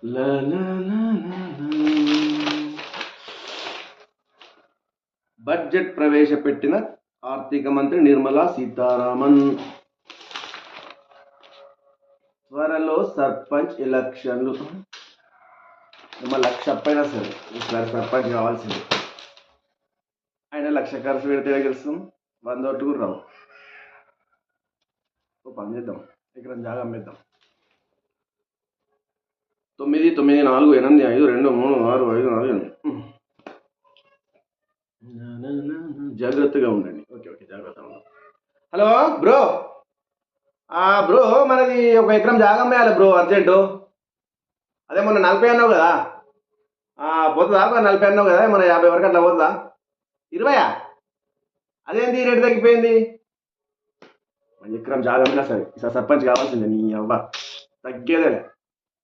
లా లా లా లా లా. Budget ప్రవేశపెట్టిన ఆర్థిక మంత్రి నిర్మలా సీతారామన్. త్వరలో సర్పంచ్ ఎలక్షన్లు. లక్ష అప్పైనా సరే ఈసారి సర్పంచ్ కావాల్సింది. ఆయన 1,00,000 ఖర్చు పెడితే గెలుస్తాం, 100 ఓట్లు కూడా రావు. ఓ పని చేద్దాం, ఎకరం జాగా అమ్మేద్దాం. 9, 9, 4, 8, 5, 2, 3, 6, 5, 4, 8. జాగ్రత్తగా ఉండండి. ఓకే జాగ్రత్తగా ఉండండి. హలో బ్రో, బ్రో మనది 1 ఎకరం జాగా అమ్మేయాలి బ్రో, అర్జెంటు. అదే మొన్న 40 అన్నావు కదా, పోతుందా? 40 అన్నావు కదా, మన 50 వరకు అట్లా పోతుందా? 20? అదేంటి రేటు తగ్గిపోయింది? 1 ఎకరం జాగా అమ్మినా సరే ఈసారి సర్పంచ్ కావాల్సిందే. నీ అవ్వ తగ్గేదేలే.